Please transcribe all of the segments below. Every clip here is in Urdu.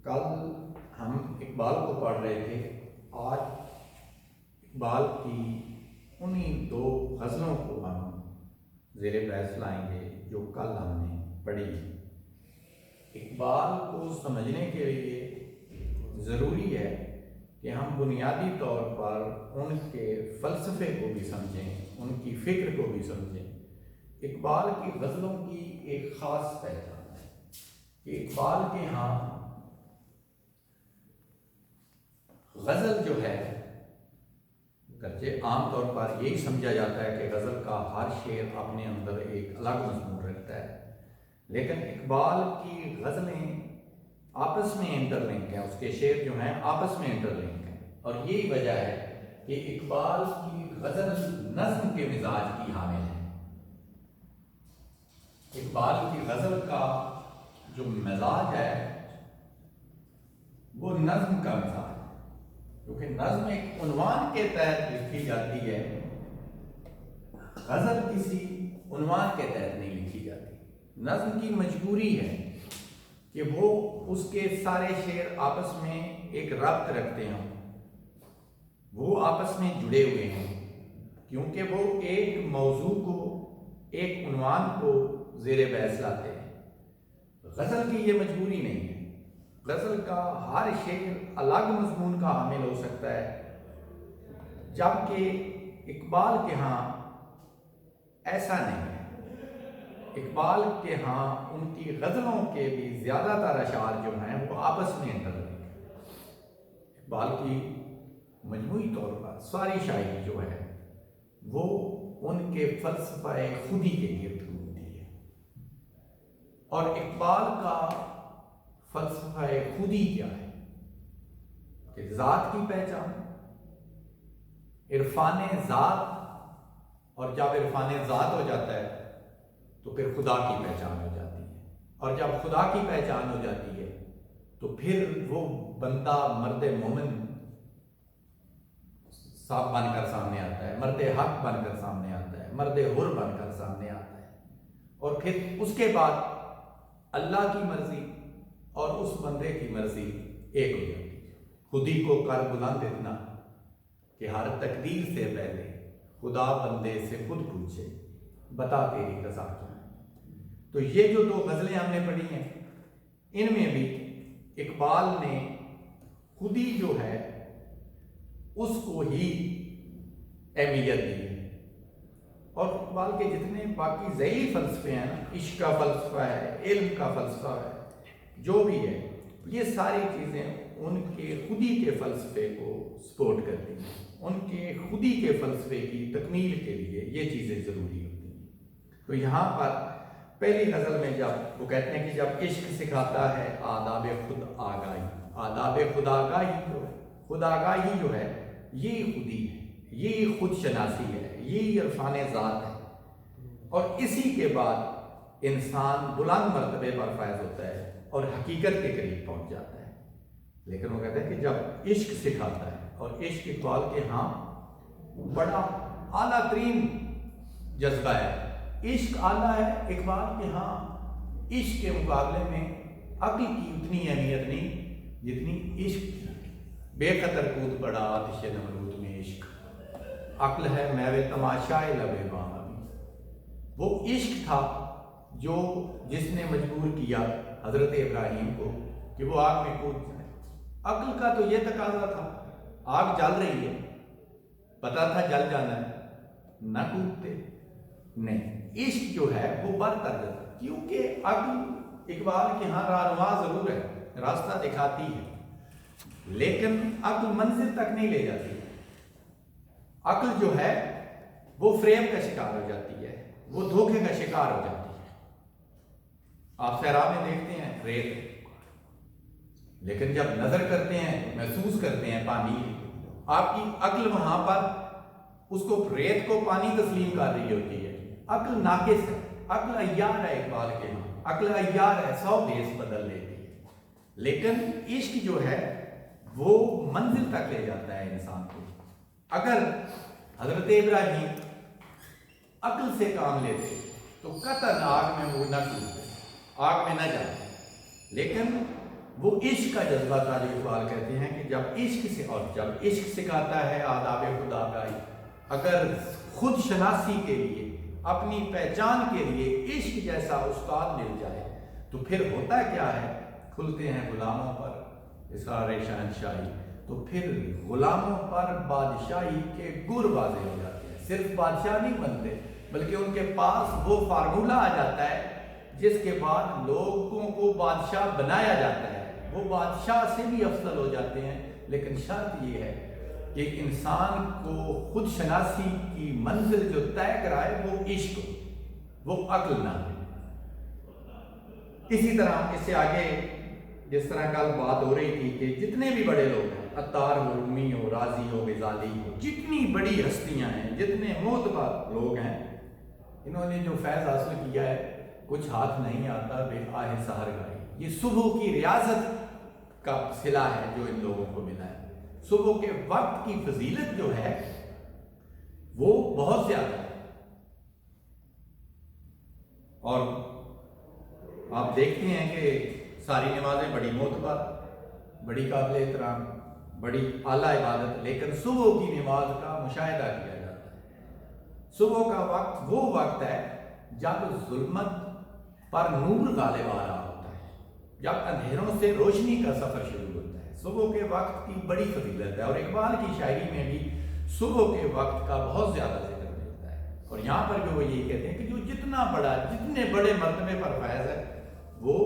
کل ہم اقبال کو پڑھ رہے تھے. آج اقبال کی انہی دو غزلوں کو ہم زیر بحث لائیں گے جو کل ہم نے پڑھی. اقبال کو سمجھنے کے لیے ضروری ہے کہ ہم بنیادی طور پر ان کے فلسفے کو بھی سمجھیں، ان کی فکر کو بھی سمجھیں. اقبال کی غزلوں کی ایک خاص پہچان ہے کہ اقبال کے ہاں غزل جو ہے، گرچہ عام طور پر یہی سمجھا جاتا ہے کہ غزل کا ہر شعر اپنے اندر ایک الگ مضمون رکھتا ہے، لیکن اقبال کی غزلیں آپس میں انٹر لنک ہیں، اس کے شعر جو ہیں آپس میں انٹر لنک ہیں. اور یہی وجہ ہے کہ اقبال کی غزل نظم کے مزاج کی حامل ہے. اقبال کی غزل کا جو مزاج ہے وہ نظم کا مزاج ہے، کیونکہ نظم ایک عنوان کے تحت لکھی جاتی ہے، غزل کسی عنوان کے تحت نہیں لکھی جاتی. نظم کی مجبوری ہے کہ وہ اس کے سارے شعر آپس میں ایک ربط رکھتے ہیں، وہ آپس میں جڑے ہوئے ہیں، کیونکہ وہ ایک موضوع کو، ایک عنوان کو زیر بحث لاتے ہیں. غزل کی یہ مجبوری نہیں ہے. غزل کا ہر شعر الگ مضمون کا حامل ہو سکتا ہے، جبکہ اقبال کے ہاں ایسا نہیں ہے. اقبال کے ہاں ان کی غزلوں کے بھی زیادہ تر اشعار جو ہیں وہ آپس میں انٹر لنک ہیں. اقبال کی مجموعی طور پر ساری شاعری جو ہے وہ ان کے فلسفہ خودی کے گرد گھومتی ہے. اور اقبال کا فلسفہ خودی کیا ہے کہ ذات کی پہچان، عرفان ذات، اور جب عرفان ذات ہو جاتا ہے تو پھر خدا کی پہچان ہو جاتی ہے، اور جب خدا کی پہچان ہو جاتی ہے تو پھر وہ بندہ مرد مومن صاحب بن کر سامنے آتا ہے، مرد حق بن کر سامنے آتا ہے، مرد حر بن کر سامنے آتا ہے. اور پھر اس کے بعد اللہ کی مرضی اور اس بندے کی مرضی ایک ہو جاتی ہے. خودی کو کر بلند اتنا کہ ہر تقدیر سے پہلے خدا بندے سے خود پوچھے، بتا تیری قضا کیا ہے. تو یہ جو دو غزلیں ہم نے پڑھی ہیں، ان میں بھی اقبال نے خودی جو ہے اس کو ہی اہمیت دی ہے. اور اقبال کے جتنے باقی ذیلی فلسفے ہیں نا، عشق کا فلسفہ ہے، علم کا فلسفہ ہے، جو بھی ہے، یہ ساری چیزیں ان کے خودی کے فلسفے کو سپورٹ کرتی ہیں. ان کے خودی کے فلسفے کی تکمیل کے لیے یہ چیزیں ضروری ہوتی ہیں. تو یہاں پر پہلی غزل میں جب وہ کہتے ہیں کہ جب عشق سکھاتا ہے آداب خود آگاہی، آداب خود آگاہی جو ہے، خود آگاہی جو ہے یہ خودی ہے، یہ خود شناسی ہے، یہ عرفان ذات ہے. اور اسی کے بعد انسان بلند مرتبے پر فائز ہوتا ہے اور حقیقت کے قریب پہنچ جاتا ہے. لیکن وہ کہتے ہیں کہ جب عشق سکھاتا ہے، اور عشق اقبال کے ہاں بڑا اعلیٰ ترین جذبہ ہے. عشق اعلیٰ ہے اقبال کے ہاں. عشق کے مقابلے میں عقل کی اتنی اہمیت نہیں جتنی عشق کی. بے قدر کود پڑا آتش نمرود میں عشق، عقل ہے میوے تماشائے لبے بامی. وہ عشق تھا جو جس نے مجبور کیا حضرت ابراہیم کو کہ وہ آگ میں کود جائے. عقل کا تو یہ تقاضا تھا، آگ جل رہی ہے، پتا تھا جل جانا ہے، نہ کودتے. نہیں، عشق جو ہے وہ بر کر دیتا، کیونکہ عقل اقبال کے ہاں رہنما ضرور ہے، راستہ دکھاتی ہے، لیکن عقل منزل تک نہیں لے جاتی. عقل جو ہے وہ فریب کا شکار ہو جاتی ہے، وہ دھوکے کا شکار ہو جاتی ہے. آپ صحرا میں دیکھتے ہیں ریت، لیکن جب نظر کرتے ہیں، محسوس کرتے ہیں پانی، آپ کی عقل وہاں پر اس کو ریت کو پانی تسلیم کر رہی ہوتی ہے. عقل ناقص ہے، عقل عیار ہے اقبال کے ہاں، عقل عیار ہے، 100 دیس بدل لیتی ہے. لیکن عشق جو ہے وہ منزل تک لے جاتا ہے انسان کو. اگر حضرت ابراہیم عقل سے کام لیتے تو قطعاً آگ میں وہ نہ کودتے، آگ میں نہ جاتے. لیکن وہ عشق کا جذبہ تھا جو اقبال کہتے ہیں کہ جب عشق سکھاتا ہے آداب خدا گاہی، اگر خود شناسی کے لیے، اپنی پہچان کے لیے عشق جیسا استاد مل جائے تو پھر ہوتا کیا ہے، کھلتے ہیں غلاموں پر اسرار شہنشاہی، تو پھر غلاموں پر بادشاہی کے گر واضح ہو جاتے ہیں۔ صرف بادشاہ نہیں بنتے بلکہ ان کے پاس وہ فارمولہ آ جاتا ہے جس کے بعد لوگوں کو بادشاہ بنایا جاتا ہے، وہ بادشاہ سے بھی افضل ہو جاتے ہیں۔ لیکن شرط یہ ہے کہ انسان کو خود شناسی کی منزل جو طے کرائے وہ عشق، وہ عقل نہ ہو۔ اسی طرح اس سے آگے جس طرح کل بات ہو رہی تھی کہ جتنے بھی بڑے لوگ ہیں، عطار ہو، رومی ہو، رازی ہو، غزالی ہو، جتنی بڑی ہستیاں ہیں، جتنے معتبر لوگ ہیں، انہوں نے جو فیض حاصل کیا ہے، کچھ ہاتھ نہیں آتا بے آہ سحر گاہی، یہ صبح کی ریاضت کا صلہ ہے جو ان لوگوں کو ملا ہے۔ صبح کے وقت کی فضیلت جو ہے وہ بہت زیادہ ہے، اور آپ دیکھتے ہیں کہ ساری نمازیں بڑی معتبر، بڑی قابل احترام، بڑی اعلیٰ عبادت، لیکن صبح کی نماز کا مشاہدہ کیا جاتا ہے۔ صبح کا وقت وہ وقت ہے جب ظلمت پر نور غالب آ رہا ہوتا ہے، جب اندھیروں سے روشنی کا سفر شروع ہوتا ہے۔ صبح کے وقت کی بڑی فضیلت ہے، اور اقبال کی شاعری میں بھی صبح کے وقت کا بہت زیادہ ذکر ملتا ہے۔ اور یہاں پر بھی وہ یہی کہتے ہیں کہ جو جتنے بڑے مرتبے پر فیض ہے وہ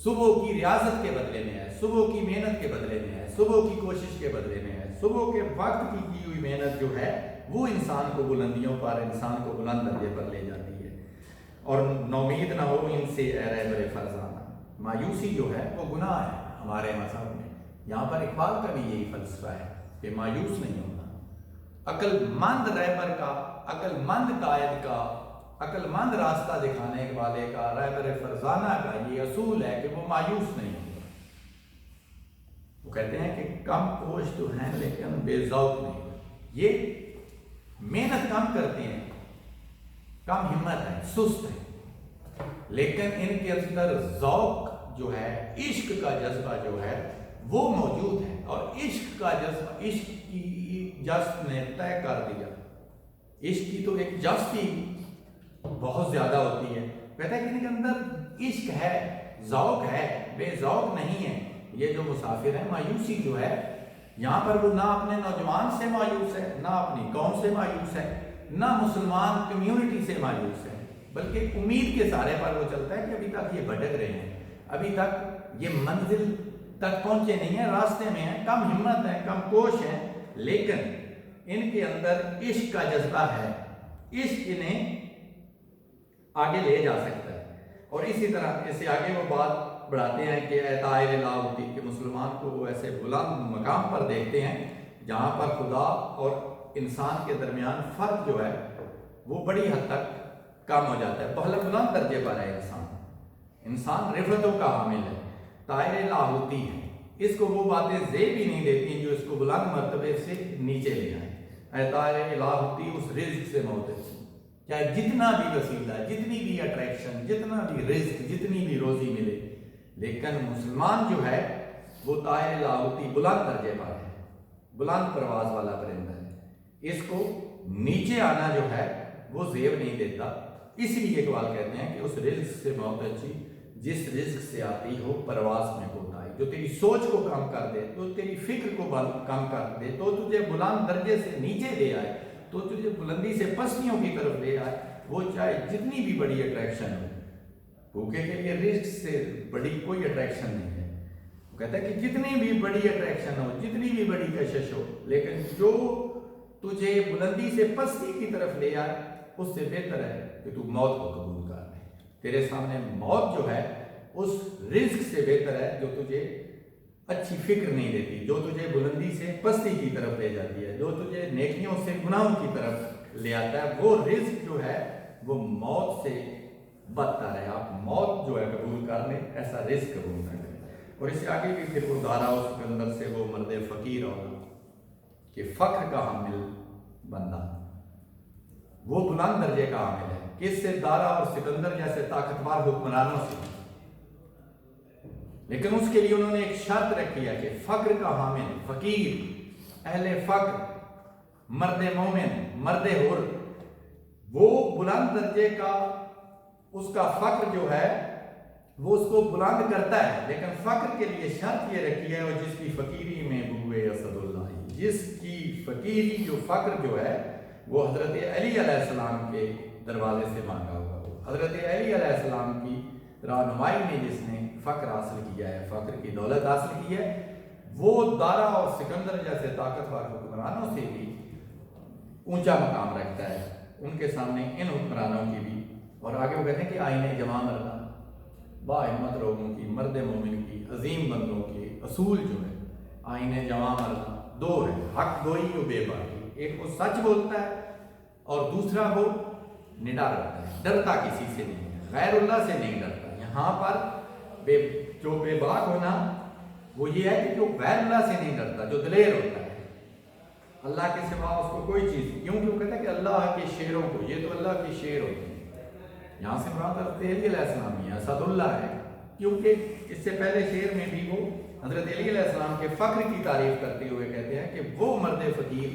صبح کی ریاضت کے بدلے میں ہے، صبح کی محنت کے بدلے میں ہے، صبح کی کوشش کے بدلے میں ہے۔ صبح کے وقت کی ہوئی محنت جو ہے وہ انسان کو بلندیوں پر، انسان کو بلند درجے پر لے جاتی ہے۔ اور نومید نہ ہو ان سے اے رہبر فرزانہ، مایوسی جو ہے وہ گناہ ہے ہمارے مذہب میں۔ یہاں پر اقبال کا بھی یہی فلسفہ ہے کہ مایوس نہیں ہونا۔ عقل مند رہبر کا، عقل مند قائد کا، عقل مند راستہ دکھانے والے کا، رہبر فرزانہ کا یہ اصول ہے کہ وہ مایوس نہیں ہوگا۔ وہ کہتے ہیں کہ کم کوش تو ہیں لیکن بے ذوق نہیں، یہ محنت کم کرتے ہیں، کم ہمت ہے، سست ہے، لیکن ان کے اندر ذوق جو ہے، عشق کا جذبہ جو ہے وہ موجود ہے، اور عشق کا جذبہ، عشق کی جذب نے طے کر دیا۔ عشق کی تو ایک جذب ہی بہت زیادہ ہوتی ہے۔ کہتا ہے کہ ان کے اندر عشق ہے، ذوق ہے، بے ذوق نہیں ہے۔ یہ جو مسافر ہیں، مایوسی جو ہے یہاں پر وہ نہ اپنے نوجوان سے مایوس ہے، نہ اپنی قوم سے مایوس ہے، نہ مسلمان کمیونٹی سے مایوس ہے، بلکہ امید کے سہارے پر وہ چلتا ہے کہ ابھی تک یہ بھٹک رہے ہیں، ابھی تک یہ منزل تک پہنچے نہیں ہیں، راستے میں ہیں، کم ہمت ہیں، کم کوش ہیں، لیکن ان کے اندر عشق کا جذبہ ہے، عشق انہیں آگے لے جا سکتا ہے۔ اور اسی طرح اس سے آگے وہ بات بڑھاتے ہیں کہ اے طائر لاہوتی، کہ مسلمان کو وہ ایسے بلند مقام پر دیکھتے ہیں جہاں پر خدا اور انسان کے درمیان فرق جو ہے وہ بڑی حد تک کم ہو جاتا ہے، بہت بلند درجے پر ہے انسان رفتوں کا حامل ہے، طائر لاہوتی ہے، اس کو وہ باتیں زیب ہی نہیں دیتی جو اس کو بلند مرتبے سے نیچے لے آئیں۔ اے طائر لاہوتی اس رزق سے موتچی، چاہے جتنا بھی وسیلہ، جتنی بھی اٹریکشن، جتنا بھی رزق، جتنی بھی روزی ملے، لیکن مسلمان جو ہے وہ طائر لاہوتی بلند درجے پر ہے، بلند پرواز والا پرندہ ہے، اس کو نیچے آنا جو ہے وہ زیب نہیں دیتا۔ اس لیے اقبال کہتے ہیں کہ اس رزق سے موت اچھی جس رزق سے آتی ہو پرواز میں کوتاہی، جو تیری سوچ کو کم کر دے، تو تیری فکر کو کم کر دے، تو تجھے بلند درجے سے نیچے لے آئے، تو تجھے بلندی سے پستیوں کی طرف لے آئے، وہ چاہے جتنی بھی بڑی اٹریکشن ہو۔ بھوکے کے لیے رزق سے بڑی کوئی اٹریکشن نہیں ہے، وہ کہتا ہے کہ جتنی بھی بڑی اٹریکشن ہو، جتنی بھی بڑی کشش ہو، لیکن جو تجھے بلندی سے پستی کی طرف لے آئے اس سے بہتر ہے کہ تو موت کو قبول کر لے۔ تیرے سامنے موت جو ہے اس رزق سے بہتر ہے جو تجھے اچھی فکر نہیں دیتی، جو تجھے بلندی سے پستی کی طرف لے جاتی ہے، جو تجھے نیکیوں سے گناہوں کی طرف لے آتا ہے، وہ رزق جو ہے وہ موت سے بدتر ہے۔ آپ موت جو ہے قبول کر لیں، ایسا رزق قبول نہ کریں۔ اور اس سے آگے بھی پھر وہ دارا اس کے اندر سے وہ مرد فقیر ہوگا کہ فخر کا حامل بندہ وہ بلند درجے کا حامل ہے، کس سے؟ دارا اور سکندر جیسے طاقتور حکمرانوں سے۔ لیکن اس کے لیے انہوں نے ایک شرط رکھی ہے کہ فقر کا حامل فقیر، اہل فقر، مرد مومن، مرد حر، وہ بلند درجے کا اس کا فقر جو ہے وہ اس کو بلند کرتا ہے، لیکن فقر کے لیے شرط یہ رکھی ہے، اور جس کی فقیری میں بوئے اسد اللہ، جس کی فقیری جو فقر جو ہے وہ حضرت علی علیہ السلام کے دروازے سے مانگا ہوا ہو۔ حضرت علی علیہ السلام کی رہنمائی میں جس نے فقر حاصل کیا ہے، فقر کی دولت حاصل کی ہے، وہ دارا اور سکندر جیسے طاقتور حکمرانوں سے بھی اونچا مقام رکھتا ہے، ان کے سامنے ان حکمرانوں کی بھی۔ اور آگے وہ کہتے ہیں کہ آئین جمع مردہ، با ہمت لوگوں کی، مرد مومن کی، عظیم بندوں کے اصول جو ہے آئین جمع مردہ دو ہے، حق گوئی و بے باکی، ایک وہ سچ بولتا ہے اور دوسرا وہ نڈر رہتا ہے، ڈرتا کسی سے نہیں ہے، غیر اللہ سے نہیں ڈرتا۔ یہاں پر جو بے باک ہونا وہ یہ ہے کہ جو غیر اللہ سے نہیں ڈرتا، جو دلیر ہوتا ہے، اللہ کے سوا اس کو کوئی چیز، کیونکہ وہ کہتا ہے کہ اللہ کے شیروں کو، یہ تو اللہ کے شیر ہوتے ہیں، یہاں سے مراد حضرت علی علیہ السلام ہے، اسد اللہ ہے، کیونکہ اس سے پہلے شعر میں بھی وہ حضرت علی علیہ السلام کے فقر کی تعریف کرتے ہوئے کہتے ہیں کہ وہ مرد فقیر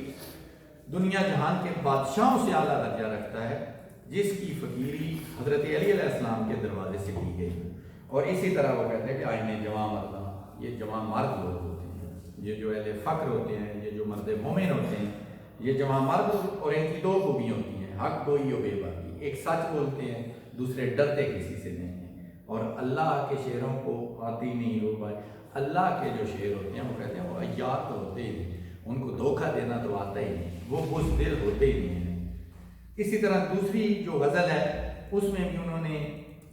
دنیا جہان کے بادشاہوں سے اعلیٰ درجہ رکھتا ہے، جس کی فقیری حضرت علی علیہ السلام کے دروازے سے کی گئی۔ اور اسی طرح وہ کہتے ہیں کہ آئین جمع مردہ، یہ جمع مرد لوگ ہوتے ہیں، یہ جو اہل فقر ہوتے ہیں، یہ جو مرد مومن ہوتے ہیں، یہ جمع مرد، اور ان کی دو خوبیاں ہوتی ہیں، حق گوئی و بے باکی، ایک سچ بولتے ہیں، دوسرے ڈرتے کسی سے نہیں ہیں، اور اللہ کے شعروں کو آتی نہیں ہو بھائی۔ اللہ کے جو شعر ہوتے ہیں وہ کہتے ہیں وہ عیات تو ہوتے ہی نہیں، ان کو دھوکہ دینا تو آتا ہی نہیں، وہ بزدل ہوتے ہی نہیں ہیں۔ اسی طرح دوسری جو غزل ہے اس میں بھی انہوں نے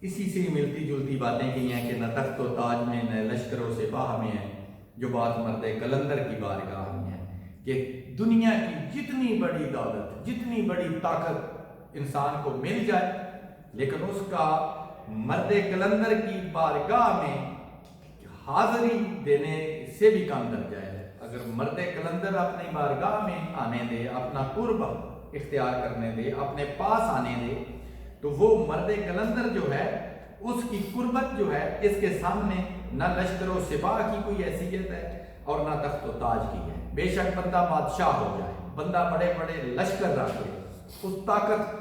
اسی سے ملتی جلتی باتیں کی ہیں کہ نہ تخت و تاج میں، نہ لشکر و سپاہ میں ہے، جو بات مرد کلندر کی بارگاہ میں ہے، کہ دنیا کی جتنی بڑی دولت، جتنی بڑی طاقت انسان کو مل جائے، لیکن اس کا مرد کلندر کی بارگاہ میں حاضری دینے سے بھی کم درجہ ہے۔ اگر مرد کلندر اپنی بارگاہ میں آنے دے، اپنا قرب اختیار کرنے دے، اپنے پاس آنے دے، تو وہ مرد کلندر جو ہے اس کی قربت جو ہے اس کے سامنے نہ لشکر و سپاہ کی کوئی حیثیت ہے اور نہ تخت و تاج کی ہے۔ بے شک بندہ بادشاہ ہو جائے، بندہ بڑے بڑے لشکر رکھے، اس طاقت،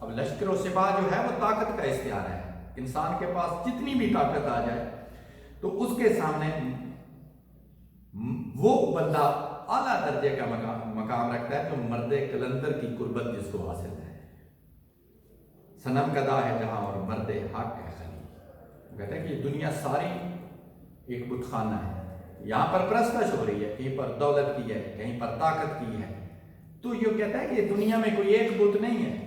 اب لشکر و سپاہ جو ہے وہ طاقت کا اختیار ہے، انسان کے پاس جتنی بھی طاقت آ جائے تو اس کے سامنے وہ بندہ اعلیٰ درجے کا مقام رکھتا ہے، تو مرد کلندر کی قربت جس کو حاصل ہے۔ صنم کدا ہے جہاں اور مرد حق ہے خلیل، وہ کہتا ہے کہ یہ دنیا ساری ایک بت خانہ ہے، یہاں پر پرستش ہو رہی ہے، کہیں پر دولت کی ہے، کہیں پر طاقت کی ہے، تو یہ کہتا ہے کہ دنیا میں کوئی ایک بت نہیں ہے،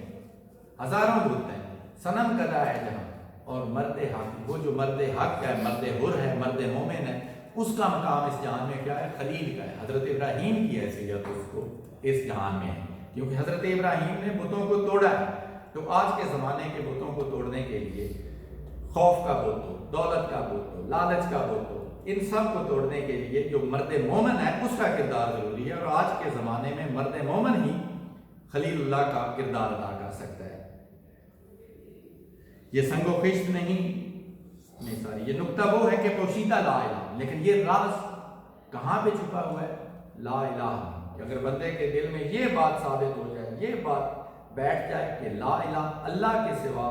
ہزاروں بت ہیں۔ صنم کدا ہے جہاں اور مرد حق، وہ جو مرد حق ہے، مرد حر ہے، مرد مومن ہے، اس کا مقام اس جہان میں کیا ہے؟ خلیل کا ہے۔ حضرت ابراہیم کی حیثیت اس کو اس جہان میں ہے، کیونکہ حضرت ابراہیم نے بتوں کو توڑا ہے، تو آج کے زمانے کے بتوں کو توڑنے کے لیے خوف کا بت ہو، دولت کا بت ہو، لالچ کا بت ہو، ان سب کو توڑنے کے لیے جو مرد مومن ہے اس کا کردار ضروری ہے، اور آج کے زمانے میں مرد مومن ہی خلیل اللہ کا کردار ادا کر سکتا ہے۔ یہ سنگ و خشت نہیں ساری، یہ نقطہ وہ ہے کہ پوشیدہ لا الہ، لیکن یہ راز کہاں پہ چھپا ہوا ہے؟ لا الہ، کہ اگر بندے کے دل میں یہ بات ثابت ہو جائے، یہ بات بیٹھ جائے کہ لا الہ، اللہ کے سوا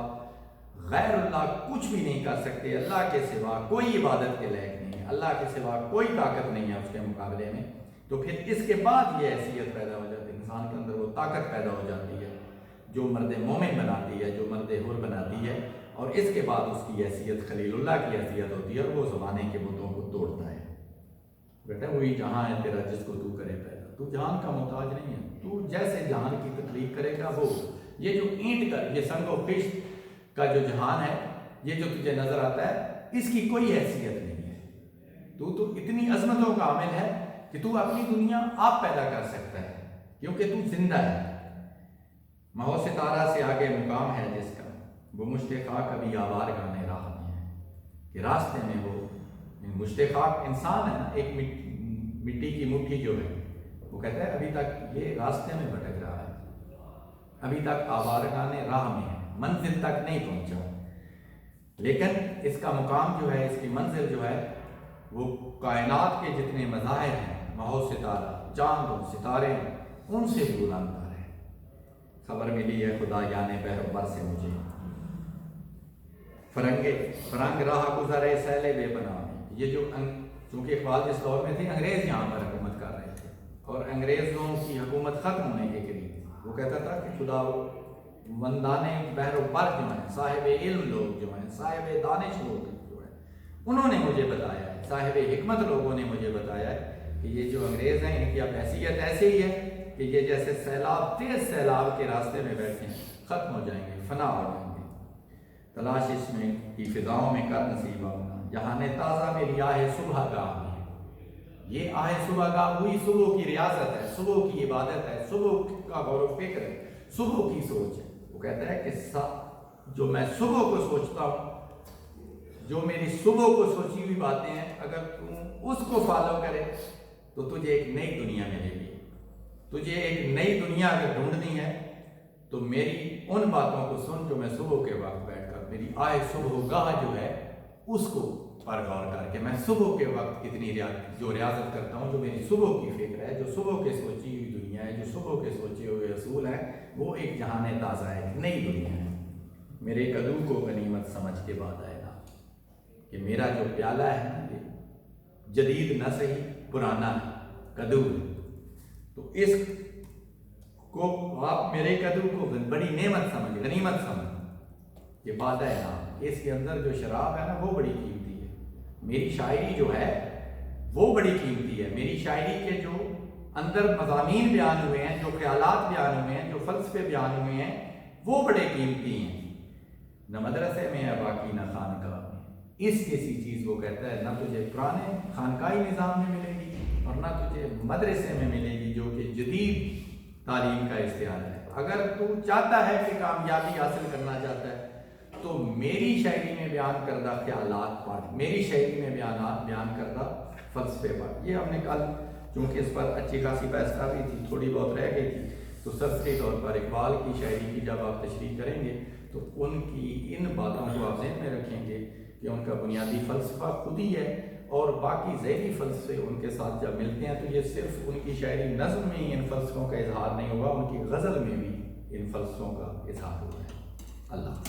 غیر اللہ کچھ بھی نہیں کر سکتے، اللہ کے سوا کوئی عبادت کے لائق نہیں ہے، اللہ کے سوا کوئی طاقت نہیں ہے اس کے مقابلے میں، تو پھر اس کے بعد یہ حیثیت پیدا ہو جاتی ہے، انسان کے اندر وہ طاقت پیدا ہو جاتی ہے جو مرد مومن بناتی ہے، جو مرد حر بناتی ہے، اور اس کے بعد اس کی حیثیت خلیل اللہ کی حیثیت ہوتی ہے، اور وہ زمانے کے بتوں کو توڑتا ہے۔ بیٹا وہی جہاں ہے تیرا جس کو تو کرے پیدا، تو جہان کا محتاج نہیں ہے، تو جیسے جہان کی تخلیق کرے گا وہ، یہ جو اینٹ کا، یہ سنگ و خشت کا جو جہان ہے، یہ جو تجھے نظر آتا ہے، اس کی کوئی حیثیت نہیں ہے، تو اتنی عظمتوں کا عامل ہے کہ تو اپنی دنیا آپ پیدا کر سکتا ہے، کیونکہ تو زندہ ہے۔ مہو ستارہ سے آگے مقام ہے جس کا، وہ مشتاق کبھی آوار گانے راہ میں ہے، کہ راستے میں وہ مشتاق انسان ہے نا، ایک مٹی کی مٹھی جو ہے، وہ کہتا ہے ابھی تک یہ راستے میں بھٹک رہا ہے، ابھی تک آوار گانے راہ میں ہے، منزل تک نہیں پہنچا۔ لیکن اس کا مقام جو ہے، اس کی منزل جو ہے، وہ کائنات کے جتنے مظاہر ہیں، ماہو ستارہ، چاند و ستارے، ان سے بھی بلند ہے۔ خبر ملی ہے خدا یعنی پیغمبر سے مجھے، فرنگ راہ گزرے سیلے بے پناہ۔ یہ جو چونکہ اقبال جس دور میں تھے، انگریز یہاں پر حکومت کر رہے تھے اور انگریزوں کی حکومت ختم ہونے کے قریب، وہ کہتا تھا کہ خدا مندان بحر و بر جو ہیں، صاحب علم لوگ جو ہیں، صاحب دانش لوگ جو ہیں، انہوں نے مجھے بتایا ہے، صاحب حکمت لوگوں نے مجھے بتایا ہے کہ یہ جو انگریز ہیں، ان کی اب حیثیت ایسے ہی ہے کہ یہ جیسے سیلاب، تیز سیلاب کے راستے میں بیٹھے ہیں، ختم ہو جائیں گے، فنا ہو جائیں گے۔ تلاش اس میں کی فضاؤں میں کر نصیب ہونا، جہاں نے تازہ میری آہ صبح گاہ میں۔ یہ آہ صبح گاہ ہوئی صبح کی ریاضت ہے، صبح کی عبادت ہے، صبح کا غور و فکر ہے، صبح کی سوچ ہے۔ وہ کہتا ہے کہ جو میں صبح کو سوچتا ہوں، جو میری صبح کو سوچی ہوئی باتیں ہیں، اگر تم اس کو فالو کرے تو تجھے ایک نئی دنیا ملے گی۔ تجھے ایک نئی دنیا اگر ڈھونڈنی ہے تو میری ان باتوں کو سن جو میں صبح کے وقت بیٹھ کر، میری آئے صبح گاہ جو ہے اس کو پر غور کر کے، میں صبح کے وقت کتنی ریاضت کرتا ہوں، جو میری صبح کی فکر ہے، جو صبح کے سوچی ہوئی دنیا ہے، جو صبح کے سوچے ہوئے اصول ہیں، وہ ایک جہان تازہ ہے، ایک نئی دنیا ہے۔ میرے کدو کو غنیمت سمجھ کے بعد آئے گا کہ میرا جو پیالہ ہے نا، یہ جدید نہ صحیح پرانا کدو ہے، تو اس کو آپ میرے کدو کو بڑی نعمت سمجھ، غنیمت سمجھ، یہ بات ہے نا، اس کے اندر جو شراب ہے نا وہ بڑی قیمتی ہے۔ میری شاعری جو ہے وہ بڑی قیمتی ہے، میری شاعری کے جو اندر مضامین بیان ہوئے ہیں، جو خیالات بیان ہوئے ہیں، جو فلسفے بیان ہوئے ہیں، وہ بڑے قیمتی ہیں۔ نہ مدرسے میں ہے باقی نہ خانقاہ میں، اس کسی چیز وہ کہتا ہے، نہ تجھے پرانے خانقاہی نظام میں ملے گی اور نہ تجھے مدرسے میں ملے گی جو کہ جدید تعلیم کا اشتہار ہے۔ اگر تو چاہتا ہے کہ کامیابی حاصل کرنا چاہتا ہے تو میری شاعری میں بیان کردہ خیالات پڑھ، میری شاعری میں بیان کردہ فلسفے پڑھ۔ یہ ہم نے کل چونکہ اس پر اچھی خاصی بحث کر رہی تھی، تھوڑی بہت رہ گئی تھی، تو سرسری طور پر اقبال کی شاعری کی جب آپ تشریح کریں گے تو ان کی ان باتوں کو آپ ذہن میں رکھیں گے کہ ان کا بنیادی فلسفہ خود ہی ہے، اور باقی ذیلی فلسفے ان کے ساتھ جب ملتے ہیں تو یہ صرف ان کی شاعری نظم میں ہی ان فلسفوں کا اظہار نہیں ہوگا، ان کی غزل میں بھی ان فلسفوں کا اظہار ہوا ہے۔ اللہ